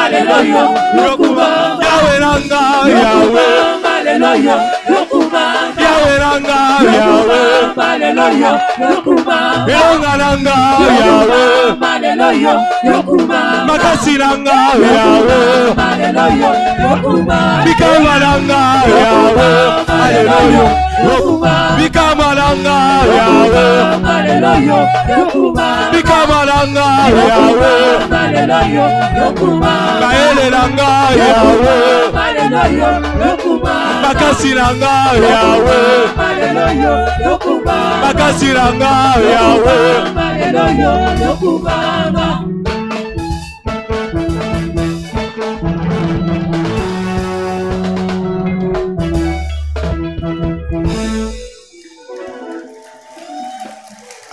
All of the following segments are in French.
Hallelujah, Yokuma, Yahweh Nanga, Yahweh, Hallelujah, Yokuma, Yahweh Nanga, Yahweh, Hallelujah, Yokuma, Yahweh Nanga, Yahweh, Hallelujah, Yokuma, Makasi Nanga, Yahweh, Hallelujah, Yokuma, Bikama Nanga, Yahweh, Hallelujah, Yokuma, Bikama Nanga, Yahweh, Hallelujah, Yokuma, Bikama Nanga, Yahweh, Hallelujah, Yokuma, Kaele Nanga, Yahweh, Hallelujah, Yokuma, Makasi Nanga, Yahweh, Hallelujah, Yokuma, Makasi Nanga, Yahweh, Hallelujah, Yokuma.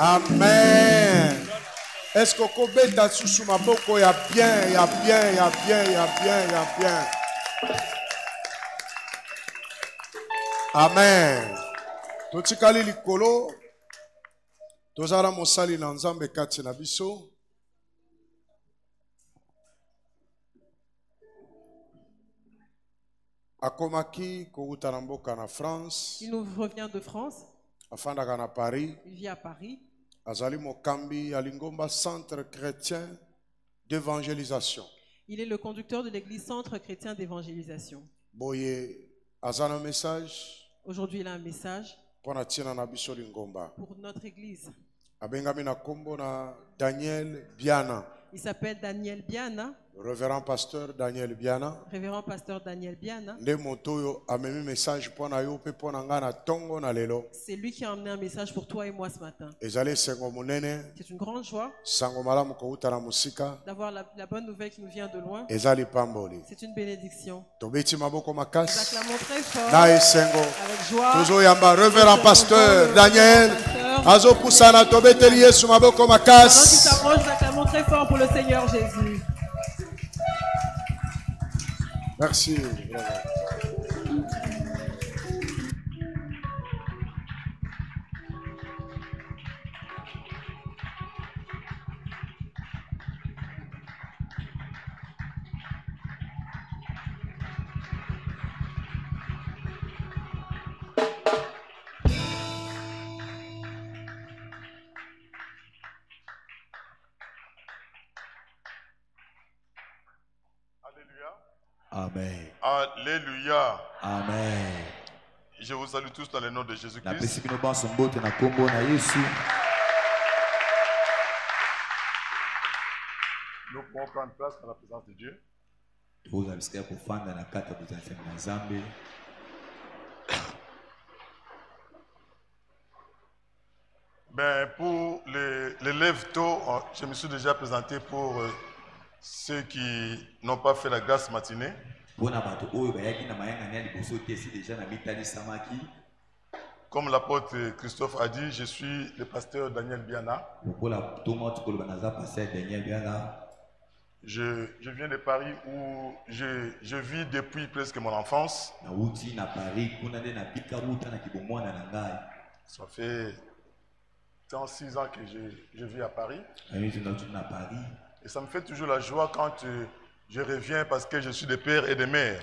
Amen. Est-ce que Kobeta sous ma boko y a bien, y a bien, y a bien, y a bien, y a bien. Amen. Totikali likolo. Tozara mosali na nzambe kati na biso. Akomaki kouta na mboka na France. Il nous revient de France. Afandaka na Paris. Il vit à Paris. Azali Mokambi Alingomba Centre chrétien d'évangélisation. Il est le conducteur de l'église Centre chrétien d'évangélisation. Boye azana message. Aujourd'hui, il a un message Pour notre église. Abengami na kombo na Daniel Biana. Il s'appelle Daniel Biana. Révérend pasteur Daniel Biana. Révérend pasteur Daniel Biana. C'est lui qui a emmené un message pour toi et moi ce matin. C'est une grande joie d'avoir la bonne nouvelle qui nous vient de loin. C'est une bénédiction. Nous acclamons très fort avec joie. Révérend pasteur Daniel. Pendant qu'il s'approche, nous acclamons très fort pour le Seigneur Jésus. Merci. Amen. Alléluia. Amen. Je vous salue tous dans le nom de Jésus-Christ. Nous pouvons prendre place dans la présence de Dieu. Ben, pour les lève-tôt, je me suis déjà présenté pour ceux qui n'ont pas fait la grâce matinée. Comme l'apôtre Christophe a dit, je suis le pasteur Daniel Biana. Je viens de Paris où je vis depuis presque mon enfance. Ça fait 36 ans que je vis à Paris. Et ça me fait toujours la joie quand je reviens parce que je suis des pères et des mères.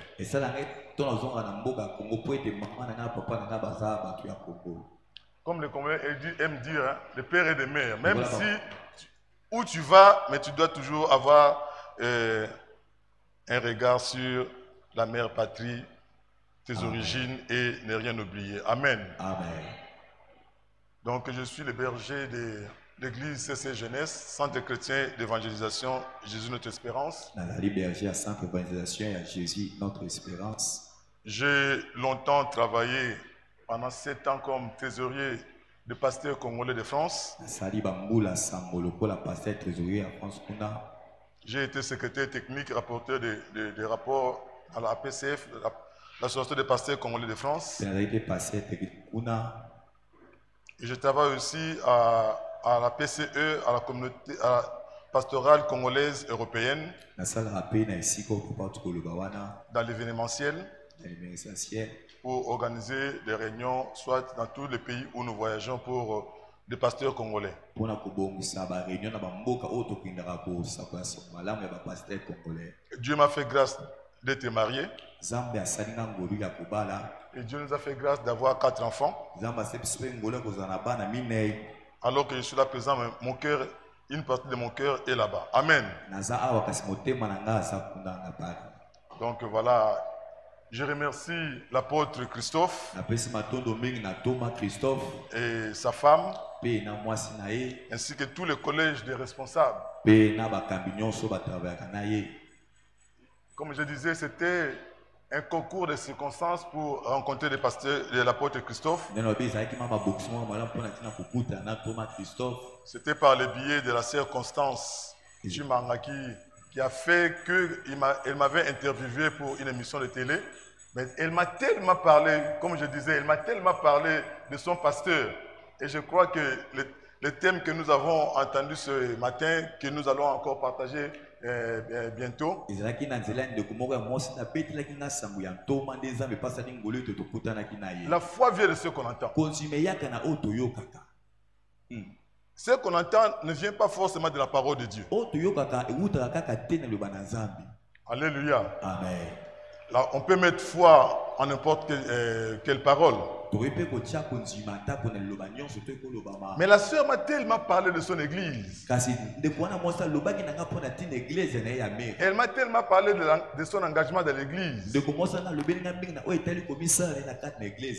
Comme le Congolais aime dire, hein, des pères et des mères. Même si où tu vas, mais tu dois toujours avoir un regard sur la mère patrie, tes origines et ne rien oublier. Amen. Amen. Donc je suis le berger de l'église CC Jeunesse, Centre chrétien d'évangélisation Jésus notre espérance. J'ai longtemps travaillé pendant 7 ans comme trésorier de pasteur congolais de France. J'ai été secrétaire technique, rapporteur de rapports à la APCF, l'association des pasteurs congolais de France. Et je travaille aussi à la PCE, à la communauté pastorale congolaise européenne, dans l'événementiel, pour organiser des réunions, soit dans tous les pays où nous voyageons pour des pasteurs congolais. Dieu m'a fait grâce d'être marié. Et Dieu nous a fait grâce d'avoir 4 enfants. Alors que je suis là présent, mon cœur, une partie de mon cœur est là-bas. Amen. Donc voilà, je remercie l'apôtre Christophe et sa femme, ainsi que tous les collèges des responsables. Comme je disais, c'était un concours de circonstances pour rencontrer les pasteurs de l'apôtre Christophe. C'était par le biais de la sœur Constance Chimangaki qui a fait qu'elle m'avait interviewé pour une émission de télé. Mais elle m'a tellement parlé, comme je disais, elle m'a tellement parlé de son pasteur. Et je crois que le thème que nous avons entendu ce matin, que nous allons encore partager bientôt, la foi vient de ce qu'on entend. Ce qu'on entend ne vient pas forcément de la parole de Dieu. Alléluia. Amen. Là, on peut mettre foi en n'importe quelle parole. Mais la sœur m'a tellement parlé de son église. Elle m'a tellement parlé de son engagement dans l'église.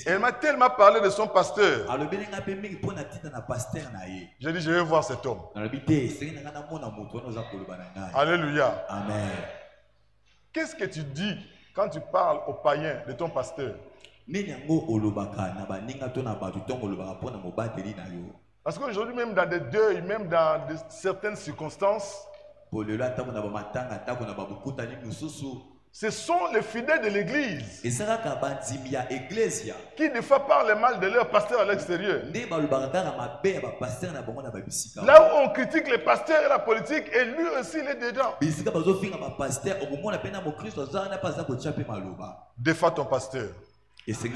Elle m'a tellement parlé de son pasteur. J'ai dit, je vais voir cet homme. Alléluia. Amen. Qu'est-ce que tu dis quand tu parles aux païens de ton pasteur? Parce qu'aujourd'hui, même dans des deuils, même dans certaines circonstances, ce sont les fidèles de l'église qui des fois parlent mal de leur pasteur à l'extérieur. Là où on critique les pasteurs et la politique, et lui aussi il est dedans. Défends ton pasteur. Ce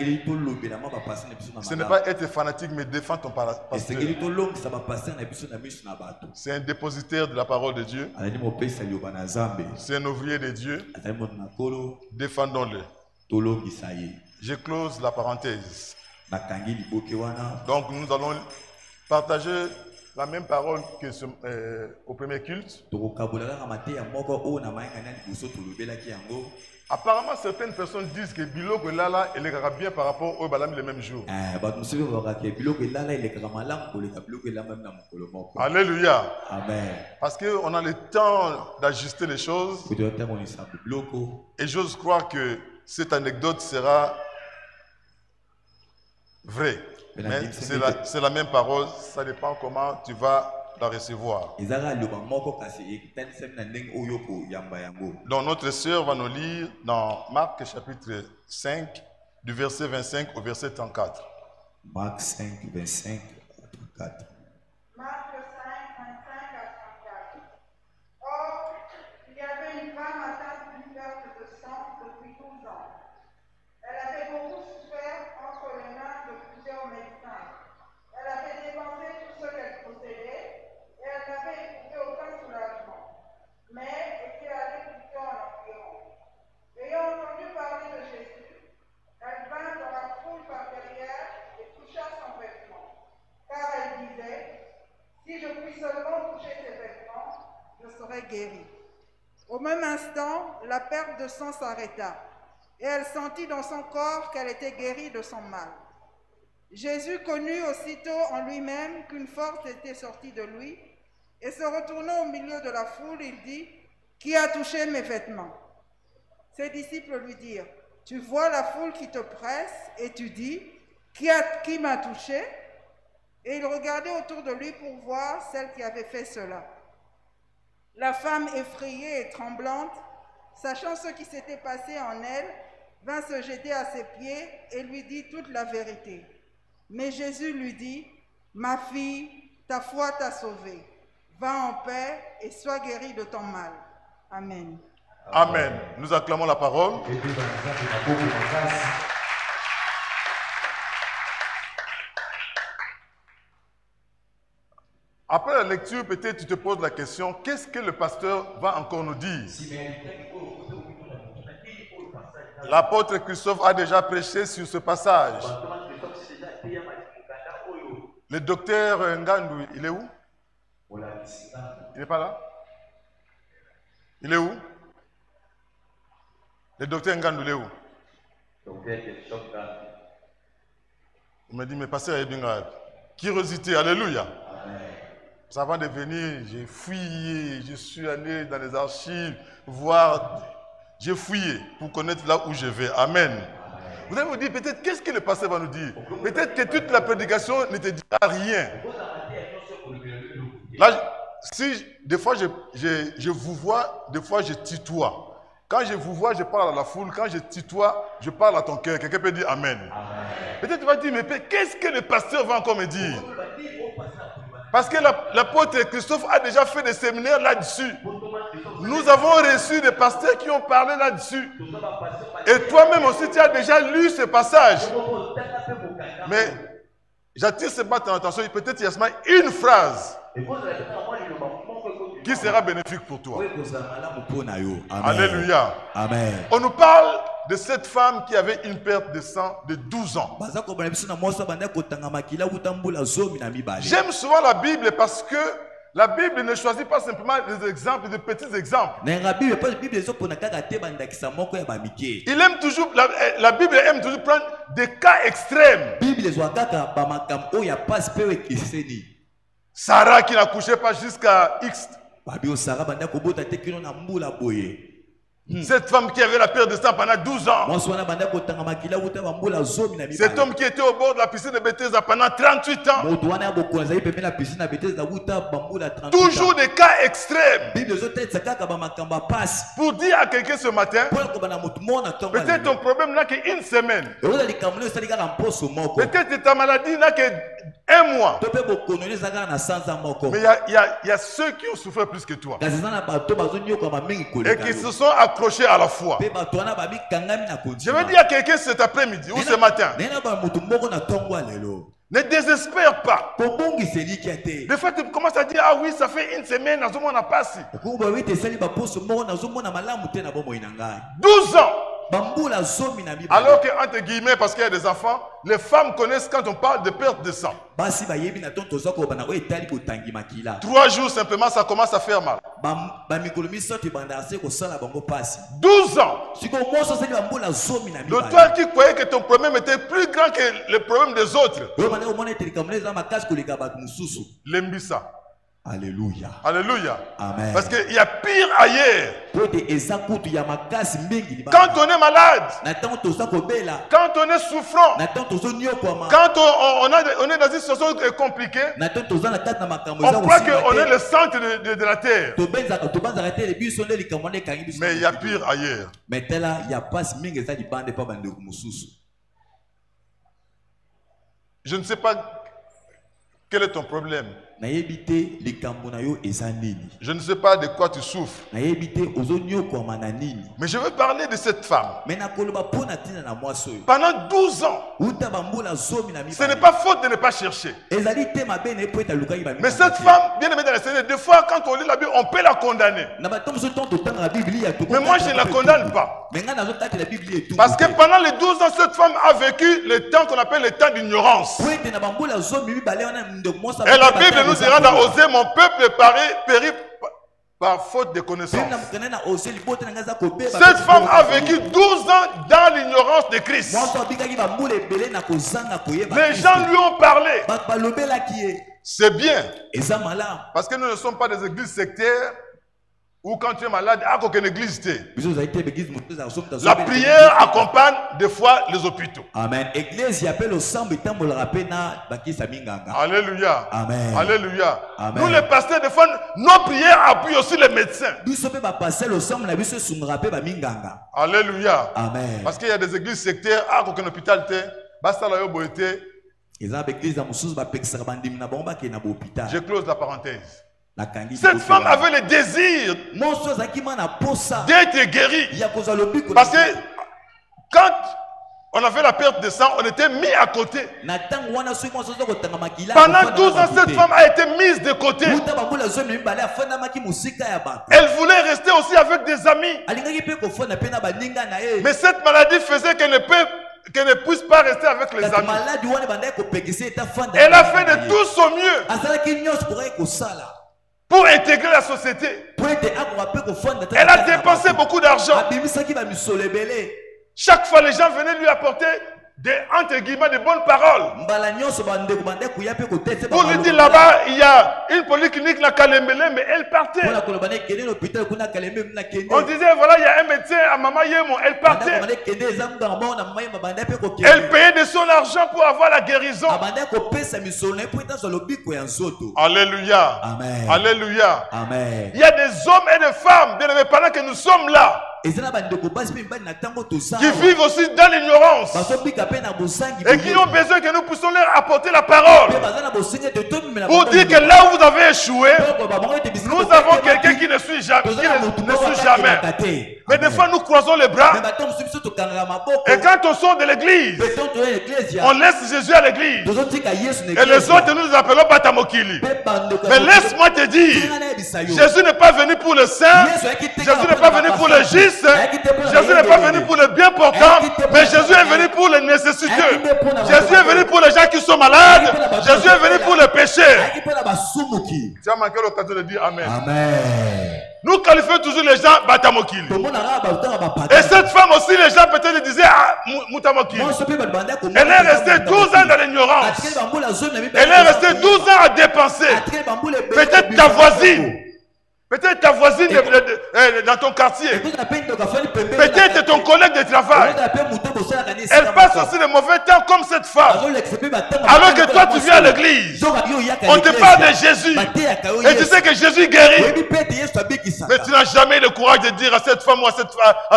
n'est pas être fanatique, mais défendre ton pasteur. C'est un dépositaire de la parole de Dieu. C'est un ouvrier de Dieu. Défendons-le. Je close la parenthèse. Donc nous allons partager la même parole que au premier culte. Apparemment, certaines personnes disent que Biloko Lala est bien par rapport au Balam le même jour. Alléluia. Amen. Parce qu'on a le temps d'ajuster les choses. Et j'ose croire que cette anecdote sera vraie. Mais c'est la même parole, ça dépend comment tu vas la recevoir. Donc notre sœur va nous lire dans Marc chapitre 5, du verset 25 au verset 34. Marc 5, 25 à 34. Marc 5, 25 à 34. Or, il y avait une femme atteinte d'une perte de sang depuis 12 ans. Elle avait beaucoup souffert entre les mains de plusieurs médecins. Elle avait dépensé tout ce qu'elle possédait et elle n'avait éprouvé aucun soulagement, mais était allée plutôt en environ. Ayant entendu parler de Jésus, elle vint dans la foule par derrière et toucha son vêtement, car elle disait, si je puis seulement toucher ses vêtements, je serai guérie. Au même instant, la perte de sang s'arrêta, et elle sentit dans son corps qu'elle était guérie de son mal. Jésus connut aussitôt en lui-même qu'une force était sortie de lui, et se retournant au milieu de la foule, il dit, « Qui a touché mes vêtements ?» Ses disciples lui dirent, « Tu vois la foule qui te presse, et tu dis, « Qui m'a touché ?» Et il regardait autour de lui pour voir celle qui avait fait cela. La femme effrayée et tremblante, sachant ce qui s'était passé en elle, vint se jeter à ses pieds et lui dit toute la vérité. Mais Jésus lui dit, « Ma fille, ta foi t'a sauvée. Va en paix et sois guérie de ton mal. » Amen. Amen. Nous acclamons la parole. Après la lecture, peut-être tu te poses la question, qu'est-ce que le pasteur va encore nous dire? L'apôtre Christophe a déjà prêché sur ce passage. Le docteur Ngandou, il est où? Il n'est pas là? Il est où? Le docteur Ngandou, il est où? Il m'a dit, mais pasteur, il est bien grave. Curiosité, alléluia. Avant de venir, j'ai fouillé, je suis allé dans les archives, voir, j'ai fouillé pour connaître là où je vais. Amen. Vous allez vous dire, peut-être, qu'est-ce que le pasteur va nous dire? Peut-être que toute la prédication ne te dira rien. Là, si des fois je vous vois, des fois je tutoie. Quand je vous vois, je parle à la foule. Quand je tutoie, je parle à ton cœur. Quelqu'un peut dire Amen. Peut-être tu vas dire, mais qu'est-ce que le pasteur va encore me dire? Parce que l'apôtre Christophe a déjà fait des séminaires là-dessus. Nous avons reçu des pasteurs qui ont parlé là-dessus. Et toi-même aussi, tu as déjà lu ce passage. Mais j'attire seulement ton attention. Peut-être il y a seulement une phrase qui sera bénéfique pour toi. Alléluia. Amen. On nous parle de cette femme qui avait une perte de sang de 12 ans. J'aime souvent la Bible parce que la Bible ne choisit pas simplement des exemples, des petits exemples. Il aime toujours, la Bible aime toujours prendre des cas extrêmes. Sarah qui n'accouchait pas jusqu'à X. Cette femme qui avait la perte de sang pendant 12 ans. Cet homme qui était au bord de la piscine de Bethesda pendant 38 ans. Toujours des cas extrêmes. Pour dire à quelqu'un ce matin, peut-être ton problème n'a qu'une semaine. Peut-être ta maladie n'a qu'un mois. Mais il y a ceux qui ont souffert plus que toi. Et qui se sont accrochés à la foi. Je veux dire à quelqu'un cet après-midi ou ce matin, ne désespère pas. Des fois, tu commences à dire, ah oui, ça fait une semaine, on n'a pas si. 12 ans. Alors que, entre guillemets, parce qu'il y a des enfants, les femmes connaissent quand on parle de perte de sang. 3 jours simplement, ça commence à faire mal. 12 ans. De toi qui croyais que ton problème était plus grand que le problème des autres. L'embissa. Alléluia. Alléluia. Amen. Parce qu'il y a pire ailleurs. Quand on est malade, quand on est souffrant, quand on est dans une situation compliquée, on croit qu'on est le centre de la terre. Mais il y a pire ailleurs. Je ne sais pas quel est ton problème. Je ne sais pas de quoi tu souffres. Mais je veux parler de cette femme. Pendant 12 ans, ce n'est pas faute de ne pas chercher. Mais cette femme, bien aimée dans le Seigneur, des fois quand on lit la Bible, on peut la condamner. Mais moi je ne la condamne pas. Parce que pendant les 12 ans, cette femme a vécu le temps qu'on appelle le temps d'ignorance. Et la Bible nous dira dans Osée, mon peuple périt par faute de connaissance. Cette femme a vécu 12 ans dans l'ignorance de Christ. Les gens lui ont parlé. C'est bien. Parce que nous ne sommes pas des églises sectaires. Ou quand tu es malade, à aucune église. La prière accompagne des fois les hôpitaux. Amen. Alléluia. Amen. Alléluia. Amen. Nous les pasteurs, des fois, nos prières appuient aussi les médecins. Alléluia. Amen. Parce qu'il y a des églises sectaires, à aucun hôpital, basta la yoboité. Je close la parenthèse. Cette femme avait le désir d'être guérie. Parce que quand on avait la perte de sang, on était mis à côté. Pendant 12 ans, cette femme a été mise de côté. Elle voulait rester aussi avec des amis. Mais cette maladie faisait qu'elle ne puisse pas rester avec les amis. Elle a fait de tout son mieux pour intégrer la société. Elle a dépensé beaucoup d'argent. Chaque fois, les gens venaient lui apporter des, entre guillemets, de bonnes paroles. Pour lui dire là-bas, il y a une polyclinique à Kalembele, mais elle partait. On disait, voilà, il y a un médecin à Mama Yemo, elle partait. Elle payait de son argent pour avoir la guérison. Alléluia. Amen. Alléluia. Amen. Il y a des hommes et des femmes, bien aimés, pendant que nous sommes là, qui vivent aussi dans l'ignorance et qui ont besoin que nous puissions leur apporter la parole pour dire que là où vous avez échoué, nous avons quelqu'un qui ne suit jamais. Mais des fois nous croisons les bras et quand on sort de l'église, on laisse Jésus à l'église et les autres nous appelons Batamokili. Mais laisse-moi te dire, Jésus n'est pas venu pour le saint, Jésus n'est pas venu pour le juste, Jésus n'est pas venu pour les bien portants, mais Jésus est venu pour les nécessiteux. Jésus est venu pour les gens qui sont malades. Jésus est venu pour les pécheurs. Tu as manqué l'occasion de dire Amen. Amen. Nous qualifions toujours les gens Batamokili. Et cette femme aussi, les gens peut-être disaient Mutamokili. Elle est restée 12 ans dans l'ignorance. Elle est restée 12 ans à dépenser. Peut-être ta voisine. Peut-être ta voisine dans ton quartier. Peut-être ton collègue de travail. Elle passe aussi de mauvais temps comme cette femme. Alors que toi tu viens à l'église. On te parle de Jésus. Et tu sais que Jésus guérit. Mais tu n'as jamais le courage de dire à cette femme ou à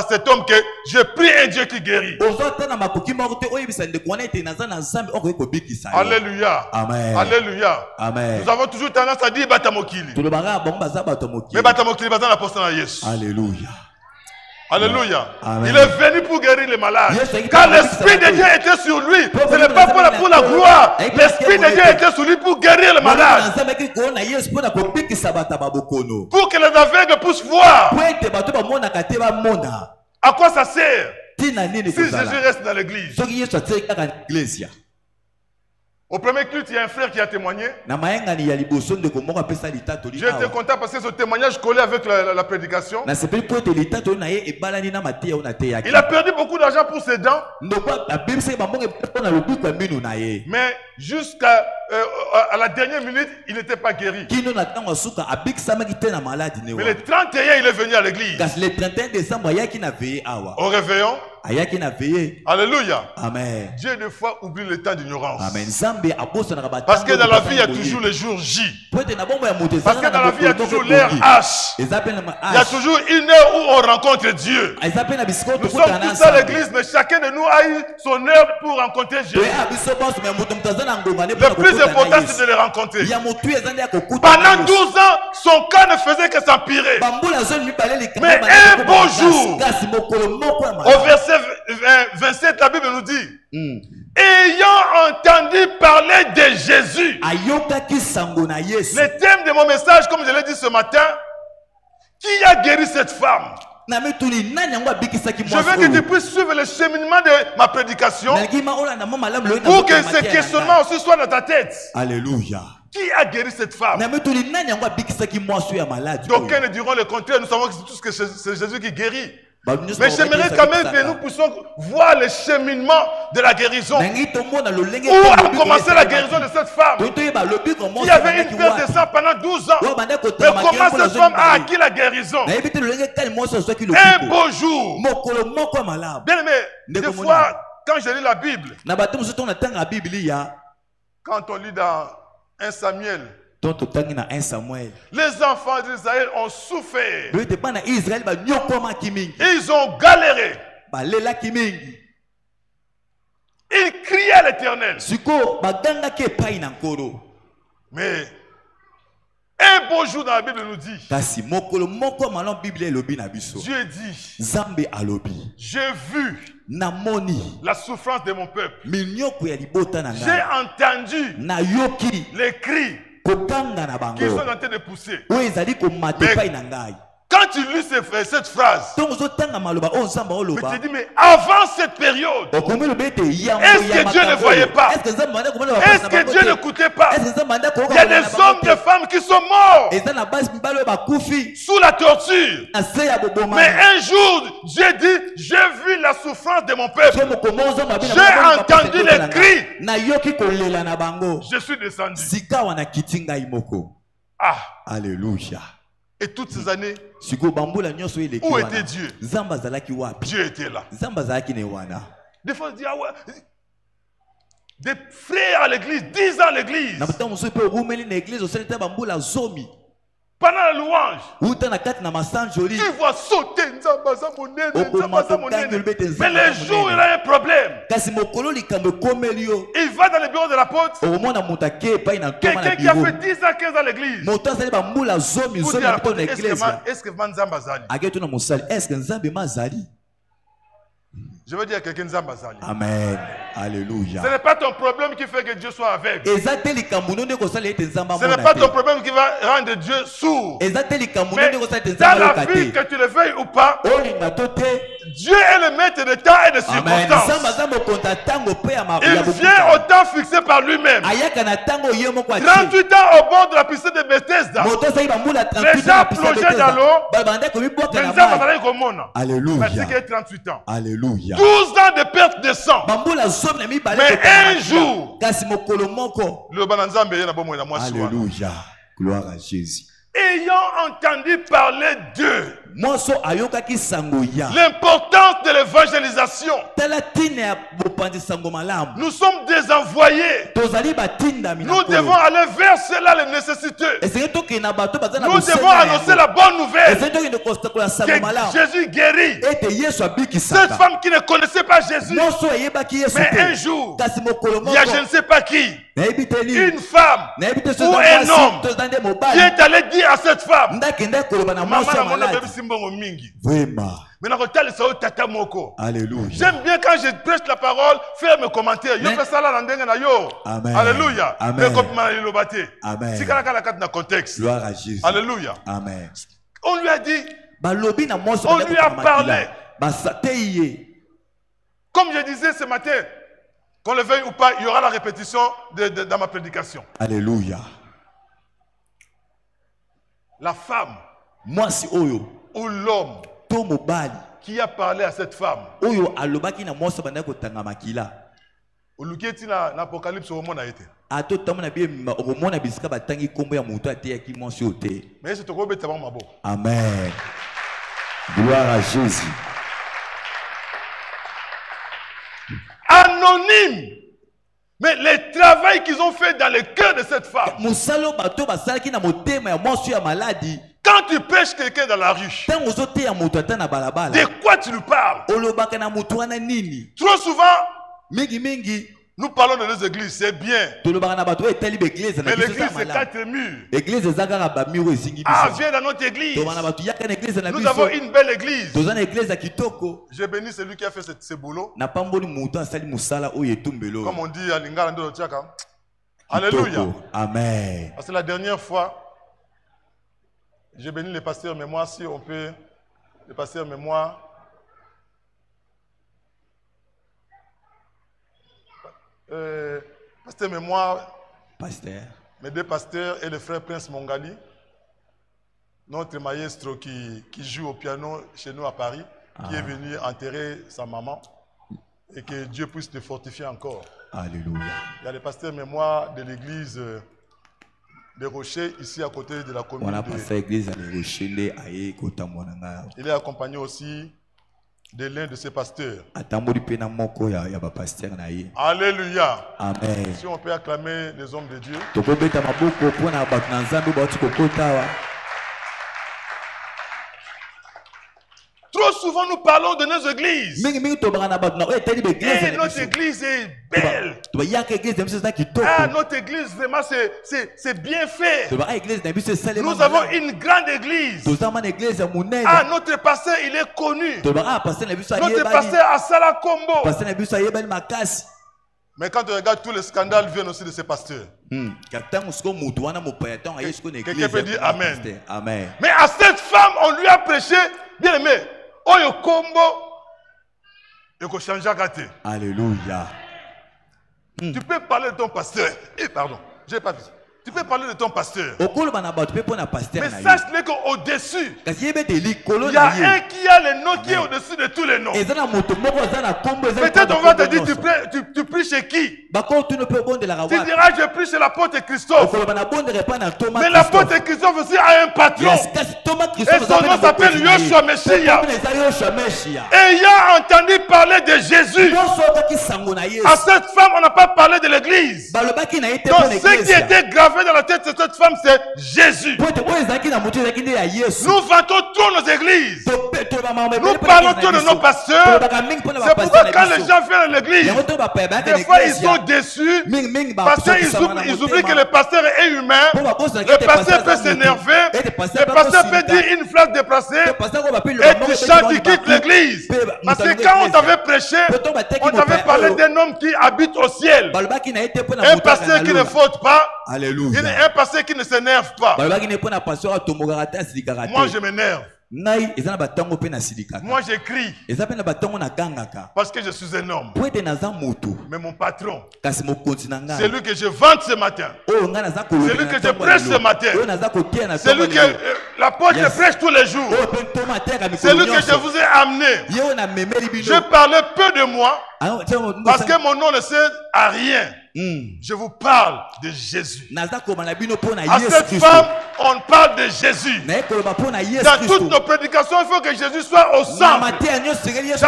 cet homme que je prie un Dieu qui guérit. Alléluia. Amen. Alléluia. Amen. Nous avons toujours tendance à dire Batamokili. Mais Batamokili est l'apôtre de Jésus. Alléluia. Alléluia. Amen. Il est venu pour guérir les malades. Quand l'Esprit de Dieu était sur lui, ce n'est pas pour la gloire. L'Esprit de Dieu était sur lui pour guérir les malades. Pour que les aveugles puissent voir. À quoi ça sert si Jésus reste dans l'église? Au premier culte, il y a un frère qui a témoigné. J'ai été content parce que ce témoignage collait avec la prédication. Il a perdu beaucoup d'argent pour ses dents. Mais jusqu'à la dernière minute, il n'était pas guéri. Mais le 31, il est venu à l'église. Au réveillon. Alléluia. Amen. Dieu des fois oublie le temps d'ignorance. Amen. Parce que dans la vie il y a toujours le jour J. Parce que dans la vie il y a toujours l'heure H. Il y a toujours une heure où on rencontre Dieu. Nous sommes tous à l'église, mais chacun de nous a eu son heure pour rencontrer Jésus. Le plus important c'est de le rencontrer. Pendant 12 ans, son cas ne faisait que s'empirer. Mais un beau jour, au verset 27, la Bible nous dit, ayant entendu parler de Jésus. Le thème de mon message, comme je l'ai dit ce matin, qui a guéri cette femme? Je veux que tu puisses suivre le cheminement de ma prédication pour que ce questionnement aussi soit dans ta tête. Alléluia. Qui a guéri cette femme? D'aucuns ne diront le contraire, nous savons que c'est Jésus qui guérit. Mais j'aimerais quand même que nous puissions voir le cheminement de la guérison. Où a commencé la guérison de cette femme qui avait une perte de sang pendant 12 ans. Mais comment cette femme a acquis la guérison? Un beau jour. Bien aimé, des fois, quand je lis la Bible, quand on lit dans 1 Samuel, les enfants d'Israël ont souffert. Ils ont galéré. Ils criaient à l'Éternel. Mais Un beau jour dans la Bible nous dit. Dieu dit. J'ai vu la souffrance de mon peuple. J'ai entendu les cris qu'ils sont en train de pousser. Mais quand tu lis cette phrase, mais tu dis, mais avant cette période, est-ce que Dieu ne voyait pas? Est-ce que Dieu n'écoutait pas? Il y a des hommes, des femmes qui sont morts sous la torture. Mais un jour, Dieu dit, j'ai vu la souffrance de mon peuple. J'ai entendu les cris. Je suis descendu. Ah. Alléluia. Et toutes ces années, où était Dieu? Dieu était là. Des fois, on se dit, ah ouais, des frères à l'église, 10 ans à l'église. Pendant la louange, tu vois sauter. Mais les jours, il a un problème. Il va dans le bureau de l'apôtre. Quelqu'un qui a fait 10 ans, 15 ans à l'église. Est-ce que Nzambe Mazali? Je veux dire à quelqu'un Nzambazali. Amen. Alléluia. Ce n'est pas ton problème qui fait que Dieu soit aveugle. Ce n'est pas ton problème qui va rendre Dieu sourd. Mais dans la vie, que tu le veuilles ou pas, Dieu est le maître de temps et de circonstances. Il vient au temps fixé par lui-même. 38 ans au bord de la piscine de Bethesda. Les gens plongeaient dans l'eau. Alléluia. Parce qu'il a 38 ans. Alléluia. 12 ans de perte de sang. Mais un jour, alléluia. Gloire à Jésus. Ayant entendu parler d'eux, l'importance de l'évangélisation, nous sommes des envoyés. Nous devons aller vers ceux-là les nécessiteux. Nous devons annoncer la bonne nouvelle que Jésus guérit. Cette femme qui ne connaissait pas Jésus, mais un jour, il y a je ne sais pas qui, une femme ou un homme qui est allé dire à cette femme, alléluia. J'aime bien quand je prêche la parole, faire mes commentaires. Amen. Alléluia. Amen. Contexte. Gloire à Jésus. Alléluia. Amen. On lui a dit, on lui a parlé. Comme je disais ce matin, qu'on le veuille ou pas, il y aura la répétition dans ma prédication. Alléluia. La femme ou l'homme qui a parlé à cette femme. L'Apocalypse au monde a été. Mais c'est au Amen. Gloire à Jésus. Anonyme. Mais le travail qu'ils ont fait dans le cœur de cette femme. Quand tu pêches quelqu'un dans la rue, de quoi tu lui parles? Trop souvent, nous parlons de nos églises, c'est bien. Mais l'église, c'est 4 murs. Ah, viens dans notre église. Nous avons une belle église. Je bénis celui qui a fait ce boulot. Comme on dit à Lingala. Alléluia. Amen. C'est la dernière fois. J'ai béni le pasteur mémoire, si on peut. Le pasteur mémoire. Pasteur mémoire. Pasteur. Mes 2 pasteurs et le frère Prince Mongali. Notre maestro qui joue au piano chez nous à Paris. Qui est venu enterrer sa maman. Et que Dieu puisse te fortifier encore. Alléluia. Il y a le pasteur mémoire de l'église des Rochers, ici à côté de la commune. Il est accompagné aussi de l'un de ses pasteurs. Alléluia. Amen. Si on peut acclamer les hommes de Dieu. Trop souvent nous parlons de nos églises. Et notre église est belle. Ah, notre église, vraiment, c'est bien fait. Nous avons une grande église. Ah, notre pasteur, il est connu. Notre pasteur a Sala Combo. Mais quand tu regardes tous les scandales viennent aussi de ces pasteurs. Quelqu'un peut dire Amen. Mais à cette femme, on lui a prêché, bien aimé, Oyo Combo, il faut changer à gâter. Alléluia. Tu peux parler de ton pasteur. Pardon, je n'ai pas vu. Tu peux parler de ton pasteur. Mais sache-le qu'au-dessus, il y a un qui a le nom qui est au-dessus de tous les noms. Peut-être on va te dire, tu pries chez qui? Tu diras, je prie chez l'apôtre Christophe. Mais l'apôtre Christophe aussi a un patron. Et son nom s'appelle Yoshua Messia. Ayant entendu parler de Jésus, à cette femme, on n'a pas parlé de l'église. Donc ce qui était gravé dans la tête de cette femme, c'est Jésus. Nous vantons tous nos églises. Nous parlons tous de nos pasteurs. C'est pourquoi quand les gens viennent à l'église, des fois ils sont déçus parce qu'ils oublient que le pasteur est humain. Le pasteur peut s'énerver. Le pasteur peut dire une phrase déplacée. Et tu chantes, tu quittes l'église. Parce que quand on t'avait prêché, on t'avait parlé d'un homme qui habite au ciel. Un pasteur qui ne faute pas. Alléluia. Il est un pasteur qui ne s'énerve pas. Moi je m'énerve. Moi j'écris parce que je suis un homme. Mais mon patron, c'est lui que je vante ce matin. C'est lui que je prêche ce matin. C'est lui que l'apôtre prêche tous les jours. C'est lui que je vous ai amené. Je parlais peu de moi parce que mon nom ne sert à rien. Je vous parle de Jésus. À cette femme, on parle de Jésus. Dans toutes nos prédications, il faut que Jésus soit au centre. Dans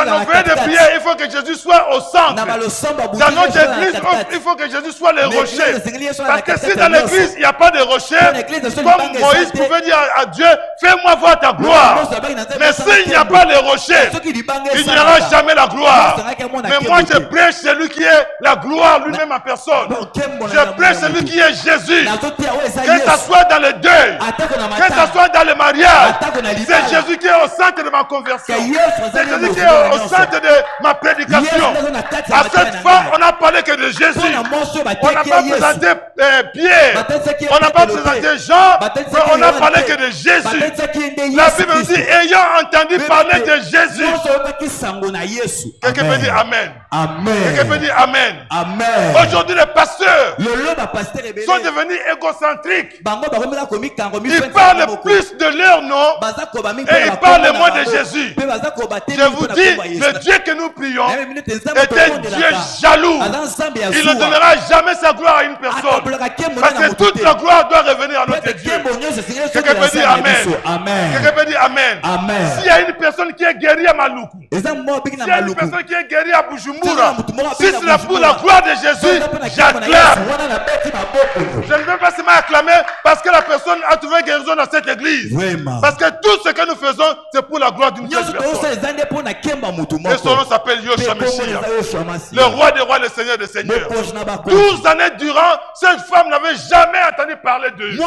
nos veillées de prière, il faut que Jésus soit au centre. Dans notre église, il faut que Jésus soit le rocher. Parce que si dans l'église, il n'y a pas de rocher, comme Moïse pouvait dire à Dieu, fais-moi voir ta gloire. Mais s'il n'y a pas de rocher, il n'y aura jamais la gloire. Mais moi, je prêche celui qui est la gloire lui-même en personne. Je prêche celui qui est Jésus. Que ça soit dans le deuil, que ça soit dans le mariage, c'est Jésus qui est au centre de ma conversion. C'est Jésus qui est au centre de ma prédication. À cette femme, on n'a parlé que de Jésus. On n'a pas présenté Pierre, on n'a pas présenté Jean, mais on n'a parlé que de Jésus. La Bible dit, ayant entendu parler de Jésus. Quelqu'un peut dire Amen. Quelqu'un peut dire Amen. Aujourd'hui, les pasteurs sont devenus égocentriques. Ils parlent plus de leur nom et ils parlent moins de Jésus. Je vous dis, le Dieu que nous prions est un Dieu jaloux. Il ne donnera jamais sa gloire à une personne. Parce que toute la gloire doit revenir à notre Dieu. Quelqu'un peut dire Amen. Quelqu'un peut dire Amen. S'il y a une personne qui est guérie à Maluku, s'il y a une personne qui est guérie à Bujumbura, si c'est pour la gloire de Jésus, j'acclame. Je ne veux pas seulement acclamer parce que la personne a trouvé guérison dans cette église. Parce que tout ce que nous faisons, c'est pour la gloire d'une seule personne. Et son nom s'appelle Yoshua Messia, le roi des rois, le seigneur des seigneurs. 12 années durant, cette femme n'avait jamais entendu parler de lui.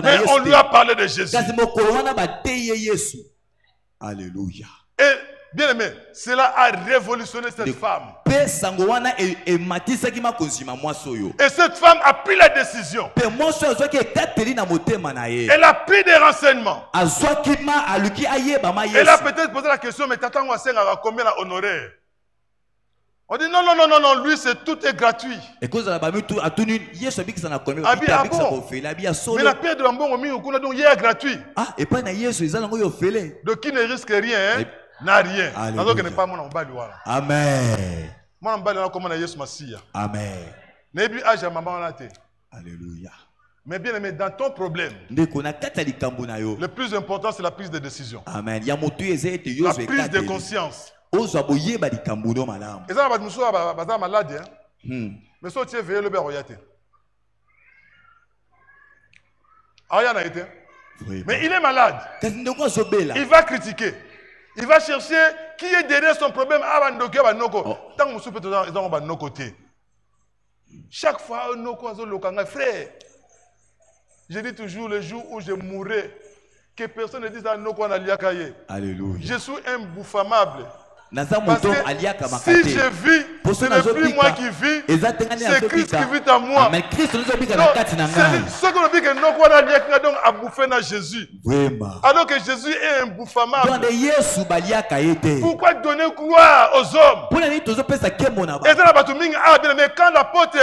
Mais on lui a parlé de Jésus. Alléluia. Et bien aimé, cela a révolutionné cette femme. Et cette femme a pris la décision. Elle a pris des renseignements. Elle a peut-être posé la question, mais Tata Ngwasenga a combien la honoraire? On dit non, lui c'est tout est gratuit. Ah bon? Mais la paix de l'ambon donc il est gratuit. De qui ne risque rien, hein? N'a rien. Donc n'est pas mon embali. Amen. Mon embali comme on a Yesu Masia. Amen. Alléluia. Mais bien aimé, dans ton problème, le plus important c'est la prise de décision. Amen. La prise de conscience. Et ça va être malade. Mais si tu es veillé, le ber royauté. A été. Mais il est malade. Il va critiquer. Il va chercher qui est derrière son problème. Tant que vous êtes côté. Chaque fois, frère, je dis toujours le jour où je mourrai, que personne ne dise à Noko Aliakaye. Alléluia. Je suis imbouffamable. Parce que si je vis, ce n'est plus moi qui vis, c'est Christ qui vit en moi. Donc, c'est ce qu'on dit que Noko Aliakaye donc a bouffé dans Jésus. Alors que Jésus est imbouffamable. Pourquoi donner gloire aux hommes? Et mais quand l'apôtre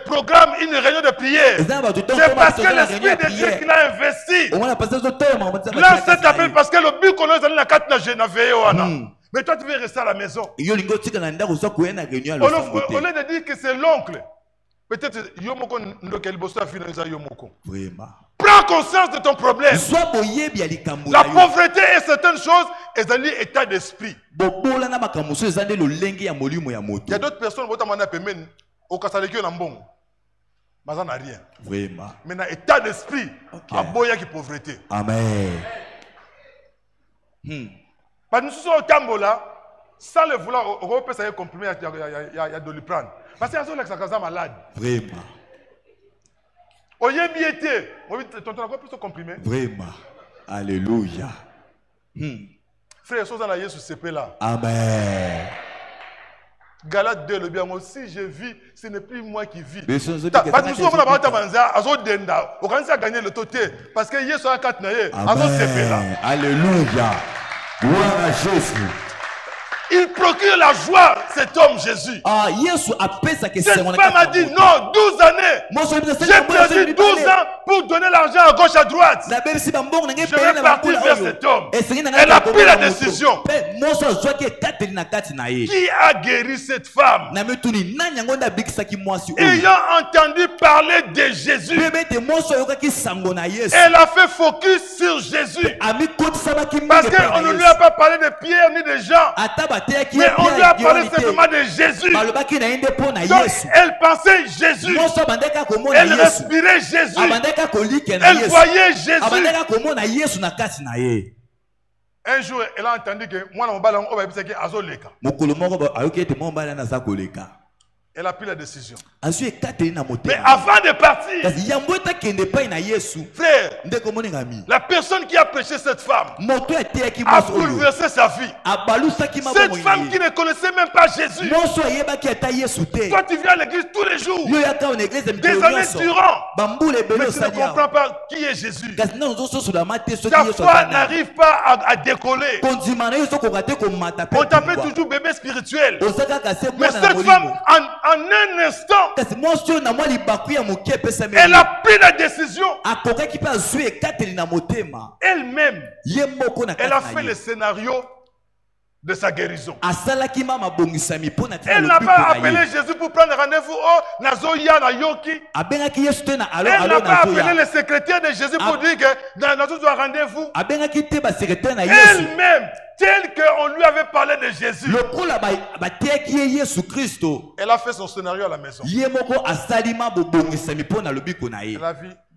programme une réunion de prière, c'est parce que l'Esprit de Dieu qui l'a investi. Là, c'est appelé parce que le but qu'on a dans la carte n'a jamais. Mais toi, tu veux rester à la maison. Au lieu de dire que c'est l'oncle, peut-être prends conscience de ton problème. La pauvreté est certaines choses et c'est un état d'esprit. Il y a d'autres personnes qui ont rien. Mais dans l'état d'esprit, il y a pauvreté. Amen. Parce que nous sommes au Tambola, sans le vouloir, on peut s'y comprimer, il y a de lui prendre. Parce qu'il y a des gens malades. Vraiment. On y est biété. On peut se comprimer. Vraiment. Alléluia. Frère, ce sont dans Jésus CP là. Amen. Galate 2, le bien, moi aussi je vis, ce n'est plus moi qui vis. Parce que nous sommes là-bas, on commence à gagner le toté. Parce que Jésus a 4 naïs. Alléluia. Gloire à Jésus. Il procure la joie, cet homme Jésus. Cette femme a dit non, 12 années. J'ai perdu 12 ans pour donner l'argent à gauche, à droite. Je vais partir vers cet homme. Elle a pris la décision. Qui a guéri cette femme? Ayant entendu parler de Jésus, elle a fait focus sur Jésus. Parce qu'on ne lui a pas parlé de Pierre ni de Jean. Mais on lui a parlé simplement de Jésus. Donc elle pensait Jésus. Elle respirait Jésus. Elle voyait Jésus. Un jour, elle a entendu que moi, elle a pris la décision. Mais avant de partir, frère, la personne qui a prêché cette femme a bouleversé sa vie. Cette femme qui ne connaissait même pas Jésus. Toi, tu viens à l'église tous les jours, des années durant, mais tu ne comprends pas qui est Jésus. Ta foi n'arrive pas à décoller. On t'appelle toujours bébé spirituel. Mais cette femme, en un instant, elle a pris la décision. Elle-même, elle a fait le scénario de sa guérison. Elle n'a pas appelé Jésus pour prendre rendez-vous au Nazoya na Yoki. Elle n'a pas appelé le secrétaire de Jésus pour dire que Nazo doit rendez-vous. Elle-même, tel qu'on lui avait parlé de Jésus, elle a fait son scénario à la maison.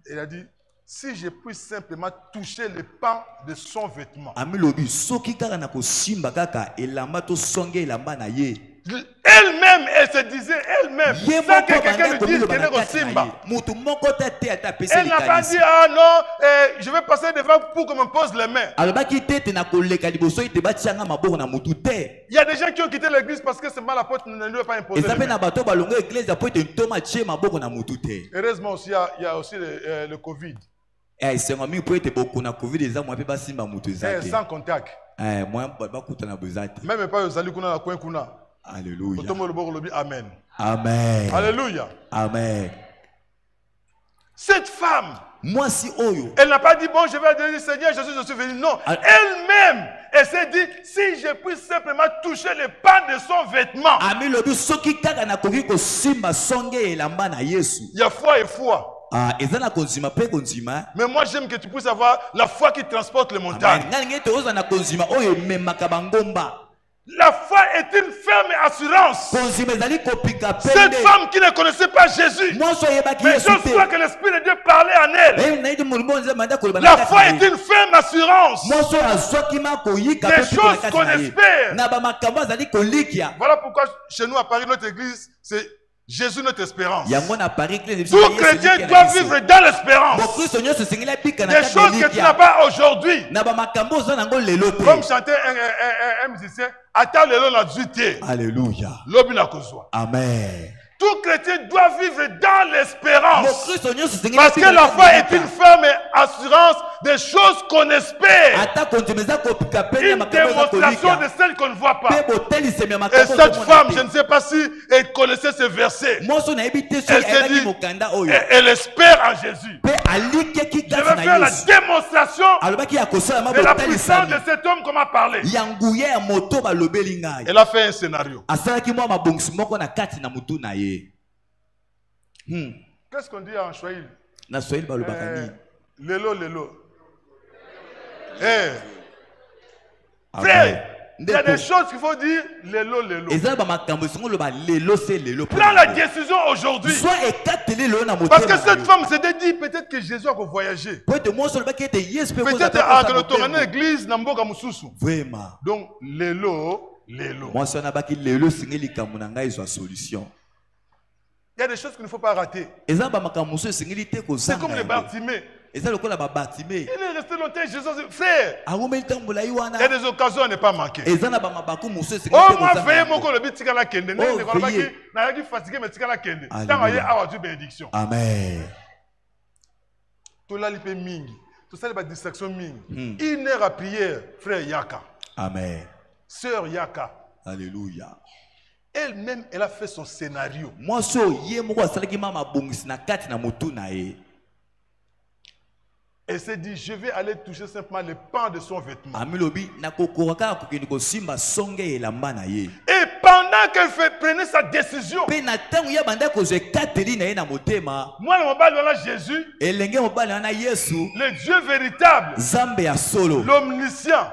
Elle a dit, si je puis simplement toucher le pan de son vêtement. Elle-même, elle se disait elle-même, sans que quelqu'un lui dise qu'elle est au Simba. Elle n'a pas dit, ah non, je vais passer devant pour qu'on me pose les mains. Il y a des gens qui ont quitté l'église parce que c'est mal la porte ne lui a pas imposé les mains. Heureusement aussi, il y a aussi le Covid. Sans contact. Même pas aux alikuna na coin kuna. Alléluia. Amen. Amen. Alléluia. Amen. Cette femme, elle n'a pas dit bon, je vais dire Seigneur Jésus, je suis venu. Non, elle-même, elle s'est dit si je puis simplement toucher le pan de son vêtement. Il y a foi et foi. Mais moi j'aime que tu puisses avoir la foi qui transporte les montagnes. La foi est une ferme assurance. Cette femme qui ne connaissait pas Jésus, mais juste fois que l'Esprit de Dieu parlait en elle, la foi est une ferme assurance des choses qu'on espère. Voilà pourquoi chez nous à Paris, notre église, c'est Jésus notre espérance. Tout chrétien doit vivre dans l'espérance. Des choses que tu n'as pas aujourd'hui. Comme chantait un musicien, attends le long la duité. Alléluia. Amen. Tout chrétien doit vivre dans l'espérance. Parce que la foi est une ferme assurance des choses qu'on espère. Une démonstration de celles qu'on ne voit pas. Et cette femme, je ne sais pas si elle connaissait ce verset. Elle s'est dit, elle espère en Jésus. Je vais faire la démonstration de la puissance de cet homme qu'on m'a parlé. Elle a fait un scénario. Qu'est-ce qu'on dit en Swahili? Lelo, lelo. Frère, il y a des choses qu'il faut dire lelo, lelo. Prends la décision aujourd'hui. Parce que cette femme s'était dit peut-être que Jésus a voyagé. Peut-être à retourner à l'église Namboka Mususu. Donc, lelo, lelo. Il y a des choses qu'il ne faut pas rater. C'est comme les Bartimée. Il est resté longtemps, Jésus, frère. Il y a des occasions à ne pas manquer. Oh, moi, veillez mon corps, le but, c'est la kende. Je fatigué, mais c'est la kende. Tant qu'il y a une bénédiction. Amen. Tout là, il peut mingi. Tout ça, il y a une distraction mingi. Une heure à prière, frère Yaka. Amen. Sœur Yaka. Alléluia. Elle-même, elle a fait son scénario. Elle s'est dit, je vais aller toucher simplement le pan de son vêtement. Et pendant qu'elle prenait sa décision, moi, le mobile de Jésus, le Dieu véritable, l'omniscient,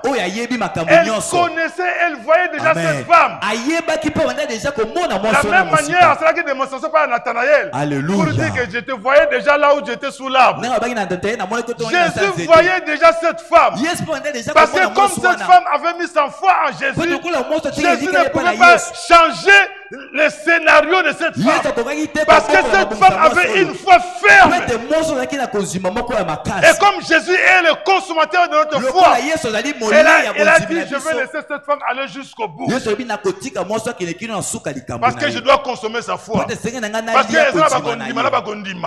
elle connaissait, elle voyait déjà cette femme. De la même manière, c'est là qu'il démonstrait par Nathanaël. Pour dire que je te voyais déjà là où j'étais sous l'arbre. Jésus voyait déjà cette femme. Parce que comme cette femme avait mis sa foi en Jésus, Jésus ne pouvait pas changer le scénario de cette femme. Parce que cette femme avait une foi ferme. Et comme Jésus est le consommateur de notre foi, elle a dit, je vais laisser cette femme aller jusqu'au bout. Parce que je dois consommer sa foi. Parce que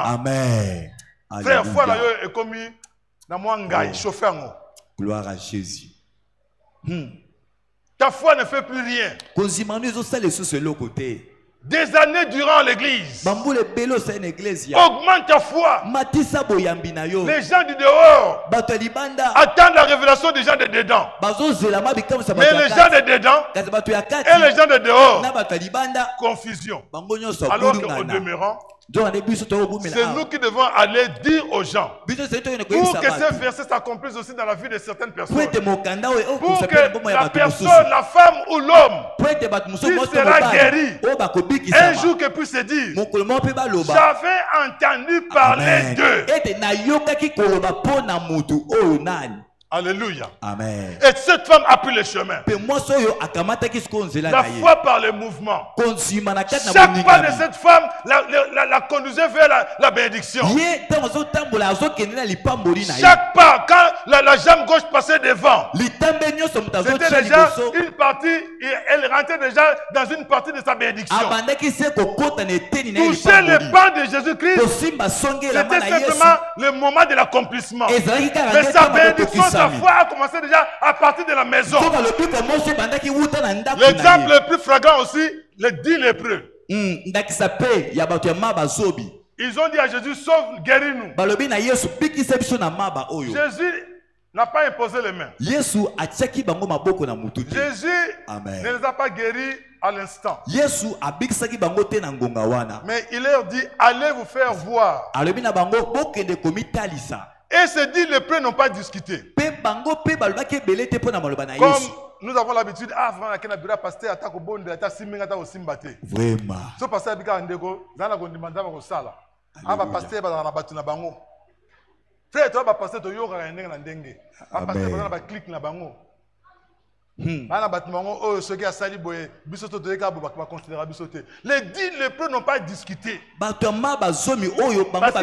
Amen. Frère, foi là est comme gloire à Jésus. Ta foi ne fait plus rien. Des années durant l'église. Augmente ta foi. Les gens du dehors attendent la révélation des gens de dedans. Mais les gens de dedans et les gens de dehors, confusion. Alors qu'au demeurant, c'est nous qui devons aller dire aux gens pour que ce verset s'accomplisse aussi dans la vie de certaines personnes. Pour que la personne, la femme ou l'homme qui sera guéri un jour que puisse se dire, j'avais entendu parler d'eux. Alléluia. Amen. Et cette femme a pris le chemin. La foi par le mouvement. Chaque pas de cette femme la conduisait vers la bénédiction. Chaque pas, quand la jambe gauche passait devant, c'était déjà une partie, elle rentrait déjà dans une partie de sa bénédiction. Toucher le pas de Jésus-Christ, c'était simplement le moment de l'accomplissement. Mais sa bénédiction, sa foi a commencé déjà à partir de la maison. L'exemple le plus flagrant aussi, les 10 lépreux. Ils ont dit à Jésus, sauve, guéris-nous. Jésus n'a pas imposé les mains. Jésus ne les a pas guéris à l'instant. Mais il leur dit, allez vous faire voir. Et ces 10 lépreux n'ont pas discuté. Comme nous avons l'habitude, vraiment, qu'il y a un bureau pasteur, attaque au bon, attaque simbinga, attaque au simbate. Vraiment. Ce pasteur, il y a un dégo, il y a un demande au sala. Ah, bah, pasteur, il y a un bâton à bango. Frère, toi, bah, pasteur, tu y aura un dengue. Ah, pasteur, il y a un clic na bango. Ah, bâtiment, oh, ce qui a sali, boye, bisoto, de l'écart, bah, considérer bisoté. Les dix lépreux n'ont pas discuté. Parce que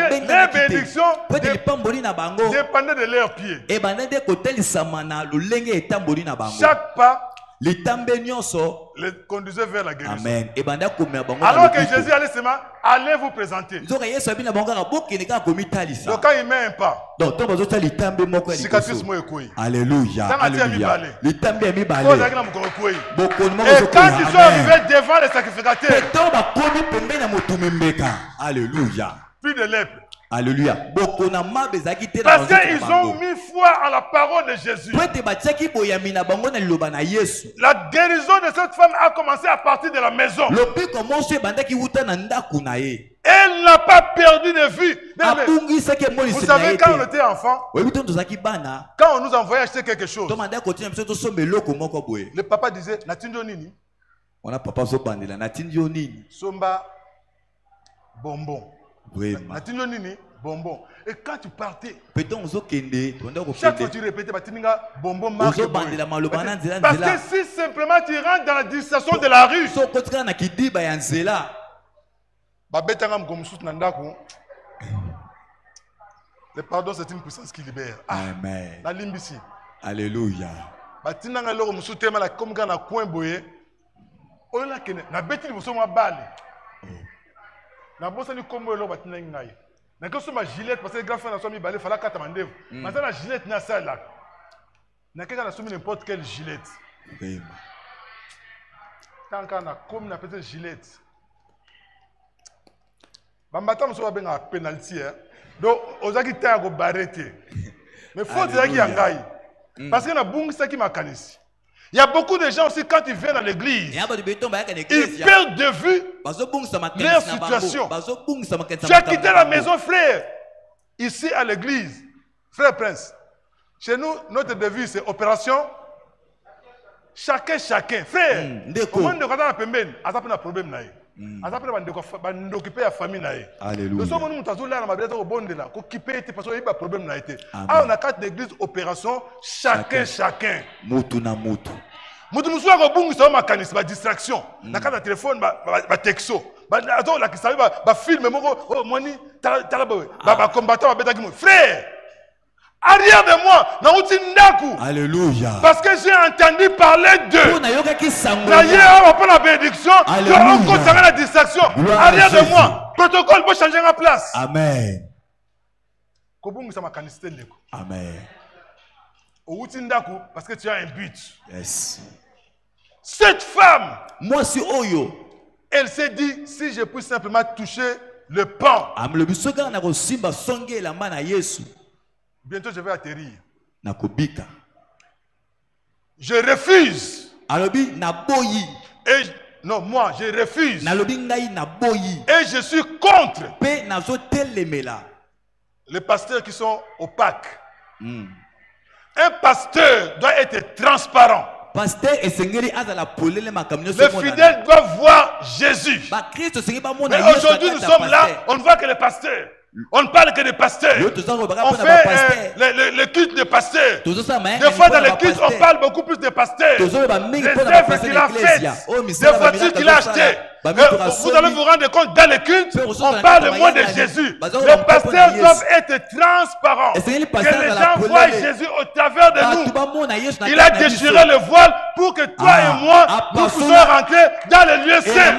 les bénédictions dépendaient de leurs pieds. Chaque pas les conduisait vers la guérison. Amen. Alors que Jésus allait seulement, allez vous présenter. Donc quand il met un pas, cicatrice moi écoui. Alléluia. Alléluia. Et quand ils sont arrivés devant les sacrificateurs, Alléluia. plus de lèpre. Alléluia. Parce qu'ils ont mis foi en la parole de Jésus. La guérison de cette femme a commencé à partir de la maison. Elle n'a pas perdu de vue. Vous savez, quand on était enfant, quand on nous envoyait acheter quelque chose, le papa disait, Natinjo Nini. On a papa Zobandela, Natinjo Nini. Somba bonbon. Natinjo Nini bonbon. Et quand tu partais, chaque fois tu répétais, bonbon marque. Parce que si simplement tu rentres dans la distraction de la rue, le pardon, c'est une puissance qui libère. Amen. La limbisi. Alléluia. Na koso ma Gillette parce que grand frère na so mi balé fala kata mandevu. Maintenant la Gillette na ça là. Na keka na so mi n'importe quelle Gillette. Vraiment. Tant qu'on a comme na petite Gillette. Bambata mo so ba benga penalty hein. Donc ozaki ta go barrete. Mais faut dire qu'il y a ngai. Parce que na bungi ça qui m'a kanisi. Il y a beaucoup de gens aussi, quand ils viennent à l'église, ils perdent de vue leur situation. Tu as quitté la maison, frère. Ici à l'église, frère Prince, chez nous, notre devise, c'est opération chacun. Frère, comment nous avons un problème? Occuper la famille. Nous sommes là, on a quatre églises opération chacun. Moutou na moutou. Moutou nous sommes bon, ça ma canis, ma distraction. Na carte téléphone, ma texto. Attends, la qui savait, ma film, oh moni, ba combattant, ba frère. Arrière de moi, alléluia. Parce que j'ai entendu parler d'eux. D'ailleurs, on prend la bénédiction, on continue la distraction. Arrière de moi, protocole pour changer ma place. Amen. Amen. Parce que tu as un but. Yes. Cette femme, moi si oyo, elle s'est dit, si je peux simplement toucher le pan. Bientôt je vais atterrir. Je refuse. Et non, moi je refuse. Et je suis contre les pasteurs qui sont opaques. Un pasteur doit être transparent. Les fidèles doivent voir Jésus. Mais aujourd'hui nous sommes là, on ne voit que les pasteurs. On ne parle que des pasteurs. On fait le culte des pasteurs. Des fois dans les cultes, on parle beaucoup plus des pasteurs. Les œuvres qu'il a faites, des voitures qu'il a achetées. Vous allez vous rendre compte, dans les cultes, on parle moins de Jésus. Les pasteurs doivent être transparents. Que les gens voient Jésus au travers de nous. Il a déchiré le voile pour que toi et moi, nous puissions rentrer dans les lieux saints.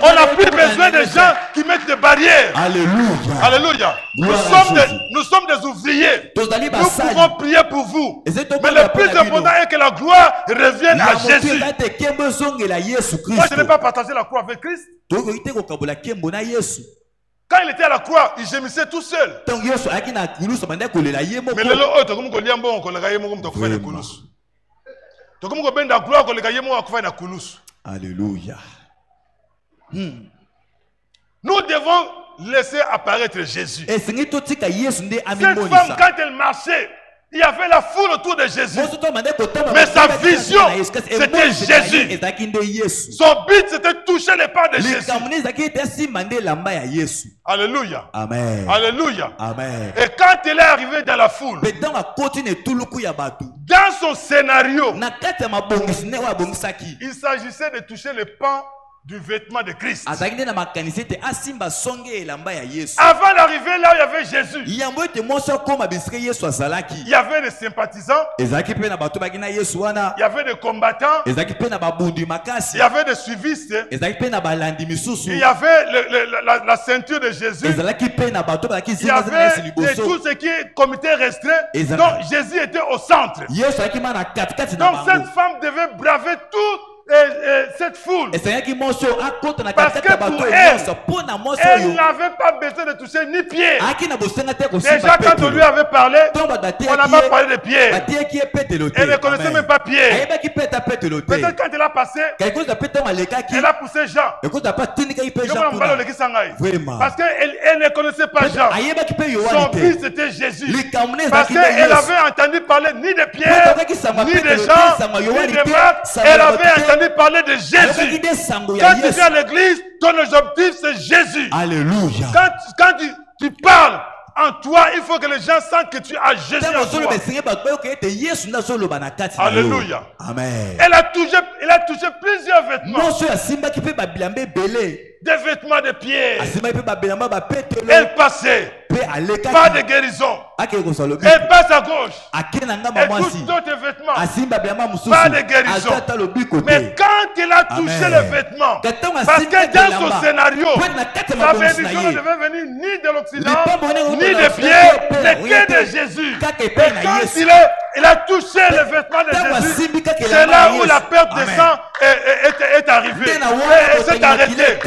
On n'a plus besoin de gens qui mettent des barrières. Alléluia. Alléluia. Nous sommes des ouvriers. Nous pouvons prier pour vous. Mais le plus important est que la gloire revienne à Jésus. Moi, je n'ai pas partagé la croix avec Christ. Quand il était à la croix, il gémissait tout seul. Alléluia. Nous devons laisser apparaître Jésus. Cette femme, quand elle marchait, il y avait la foule autour de Jésus. Mais sa vision, c'était Jésus. Son but, c'était de toucher les pas de Jésus. Alléluia. Amen. Alléluia. Amen. Et quand il est arrivé dans la foule, dans son scénario, il s'agissait de toucher les pans du vêtement de Christ. Avant d'arriver là où il y avait Jésus, il y avait des sympathisants, il y avait des combattants, il y avait des suivistes, il y avait la ceinture de Jésus, il y avait tout ce qui est comité restreint. Donc Jésus était au centre. Donc cette femme devait braver tout cette foule, parce que pour elle, elle n'avait pas besoin de toucher ni pied. Déjà quand on lui avait parlé, on n'a pas parlé de pied. Elle ne connaissait même pas pied. Peut-être quand elle a passé, elle a poussé Jean. Parce qu'elle ne connaissait pas Jean. Son fils c'était Jésus. Parce qu'elle avait entendu parler ni de Pierre, ni de Jean, ni de Marc. Elle avait entendu parler de Jésus. Quand tu viens à l'église, ton objectif c'est Jésus. Alléluia. Quand tu parles en toi, il faut que les gens sentent que tu as Jésus en toi. Alléluia. Amen. Elle a touché plusieurs vêtements. Des vêtements de pierre. Elle passait. Pas de guérison. Elle passe à gauche. Elle touche d'autres vêtements. Pas de guérison. Mais quand elle a touché les vêtements, parce que dans son scénario, sa bénédiction ne devait venir ni de l'Occident, ni de Pierre, mais que de Jésus. Et quand il a touché les vêtements de Jésus, c'est là où la perte de sang est arrivée. Et s'est arrêtée.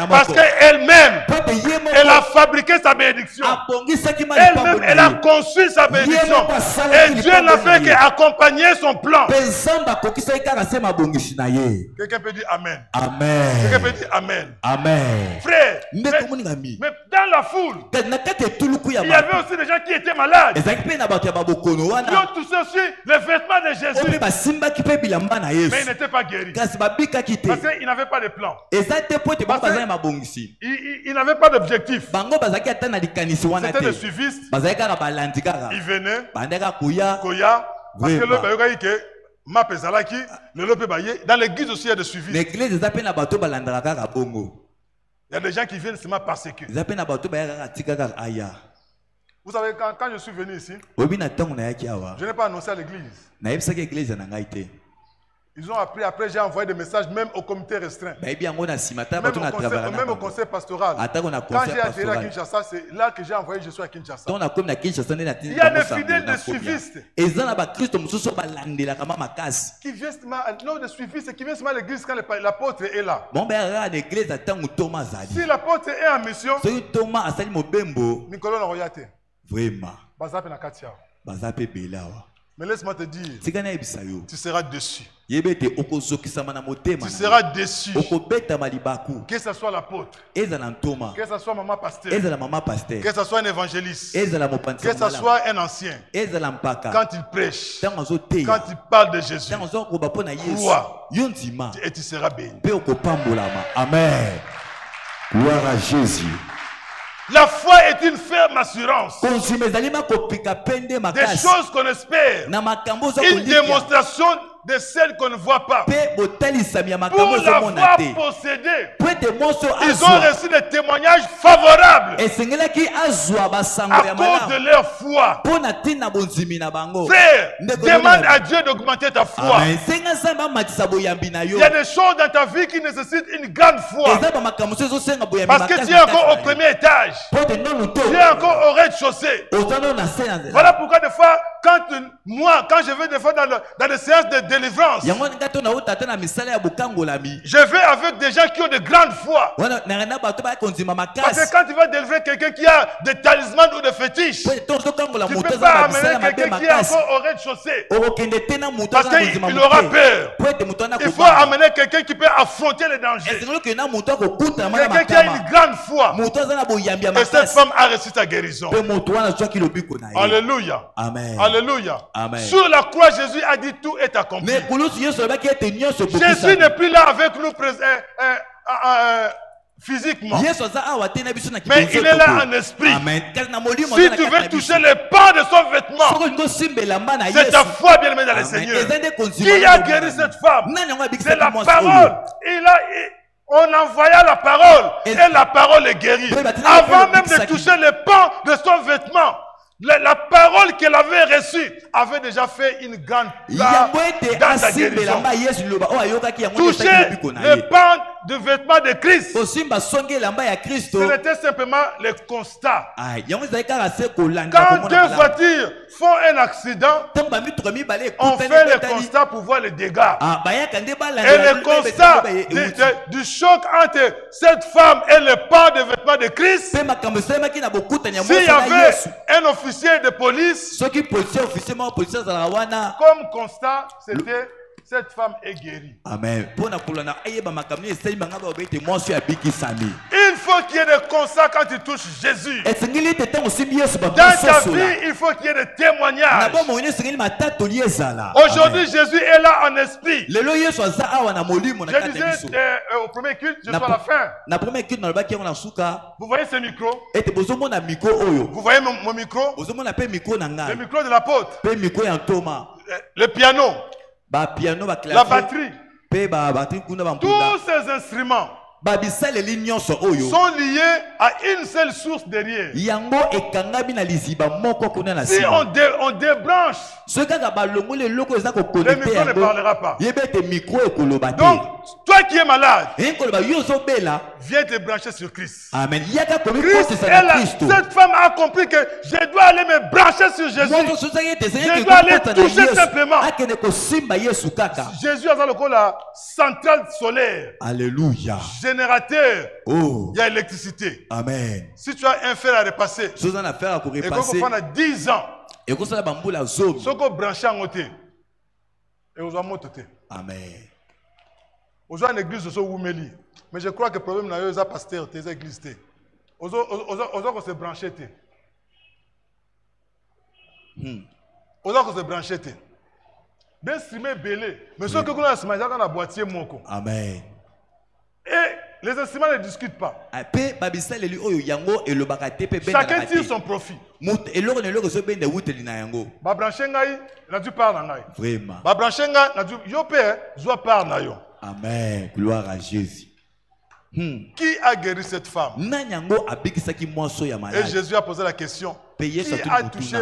Parce qu'elle-même, elle a fabriqué sa bénédiction. Elle-même, elle a conçu sa bénédiction. Et Dieu n'a fait qu'accompagner son plan. Quelqu'un peut dire Amen. Amen. Quelqu'un peut dire Amen. Amen. Frère, mais dans la foule, il y avait aussi des gens qui étaient malades. Qui ont touché aussi les vêtements de Jésus. Mais ils n'étaient pas guéris. Parce qu'ils n'avaient pas de plan. Ils n'avaient pas d'objectif. C'était des suivistes. Ils venaient. Koya. Parce que dans l'église aussi, il y a des suivistes. Il y a des gens qui viennent seulement parce que. Vous savez, quand je suis venu ici, je n'ai pas annoncé à l'église. Ils ont appris, après j'ai envoyé des messages même au comité restreint. Même au conseil pastoral. Quand j'ai atterri à Kinshasa, c'est là que j'ai envoyé, je suis à Kinshasa. Il y a des fidèles de suivistes. Qui viennent non, des suivistes qui viennent seulement à l'église quand l'apôtre est là. Si l'apôtre est en mission, Nicolas Noroyate. Mais laisse-moi te dire, tu seras déçu. Tu seras déçu. Que ce soit l'apôtre, que ce soit maman pasteur, que ce soit un évangéliste, que ce soit un ancien, quand il prêche, quand il parle de Jésus, crois et tu seras béni. Amen. Gloire à Jésus. La foi est une ferme assurance. Des choses qu'on espère. Une démonstration de celles qu'on ne voit pas. Pour l'avoir possédée, ils ont reçu des témoignages favorables à cause de leur foi. Frère, demande à Dieu d'augmenter ta foi. Il y a des choses dans ta vie qui nécessitent une grande foi. Parce que tu es encore au premier étage. Tu es encore au rez-de-chaussée. Voilà pourquoi des fois, quand je vais des fois dans des séances de délivrance, je vais avec des gens qui ont de grandes foi. Parce que quand tu vas délivrer quelqu'un qui a des talismans ou des fétiches, tu ne peux pas amener quelqu'un qui est encore au rez-de-chaussée. Parce qu'il aura peur. Il faut amener quelqu'un qui peut affronter les dangers. Quelqu'un qui a une grande foi. Et cette femme a reçu sa guérison. Alléluia. Amen. Alléluia. Amen. Sur la croix, Jésus a dit tout est accompli. Jésus n'est plus là avec nous physiquement. Mais il est là en esprit. Amen. Si tu veux toucher les pans de son vêtement, c'est ta foi bien aimée dans le Seigneur. Qui a guéri cette femme? C'est la parole. On envoya la parole et la parole est guérie. Avant même de toucher les pans de son vêtement, la parole qu'elle avait reçue avait déjà fait une grande part dans sa guérison. Toucher les pans de vêtements de Christ, ce n'était simplement le constat. Quand deux voitures font un accident, on fait le constat pour voir les dégâts. Et le constat du choc entre cette femme et le pan de vêtements de Christ, s'il y avait un officier de police, comme constat, c'était cette femme est guérie. Amen. Il faut qu'il y ait des constats quand tu touches Jésus. Dans ta vie, il faut qu'il y ait des témoignages. Aujourd'hui, Jésus est là en esprit. Je disais au premier culte, je suis à la fin. Vous voyez ce micro? Vous voyez mon micro? Le micro de l'apôtre. Le piano. La batterie. Tous ces instruments sont liés à une seule source derrière. Si on débranche, le micro ne parlera pas. Donc, toi qui es malade, viens te brancher sur Christ. Amen. Cette femme a compris que je dois aller me brancher sur Jésus. Je dois aller toucher simplement. Jésus a la centrale solaire. Alléluia. Générateur. Il y a l'électricité. Amen. Si tu as un fer à repasser, et qu'on prend 10 ans, ce qu'on branche en côté, et on va monter. Amen. On a une église au Woumeli. Mais je crois que le problème est que pasteur, tes églises. On a se brancher. On a se brancher. Bien streamer belé. Mais ce que nous avons dans la boîtier moko. Amen. Et les instruments ne discutent pas. Chacun tire son profit. Ba brancher ngai, na du par ngai. Vraiment. Ba brancher ngai, na du yo père, zo par na yo. Amen. Gloire à Jésus. Qui a guéri cette femme? Et Jésus a posé la question. Qui a touché?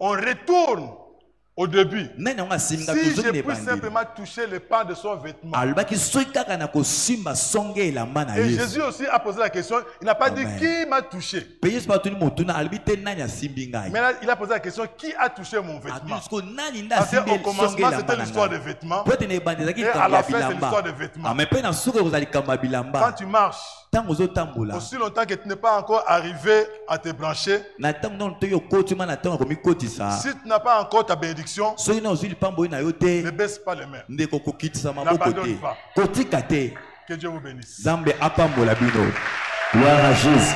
On retourne au début. Si je peux simplement toucher le pan de son vêtement. Et Jésus aussi a posé la question. Il n'a pas dit qui m'a touché. Mais là, il a posé la question qui a touché mon vêtement. Parce qu'au commencement, c'était l'histoire des vêtements. Et à la fin, c'est l'histoire des vêtements. Quand tu marches, aussi longtemps que tu n'es pas encore arrivé à te brancher, si tu n'as pas encore ta bénédiction, ne baisse pas les mains. N'abandonne pas. Que Dieu vous bénisse. Gloire à Jésus.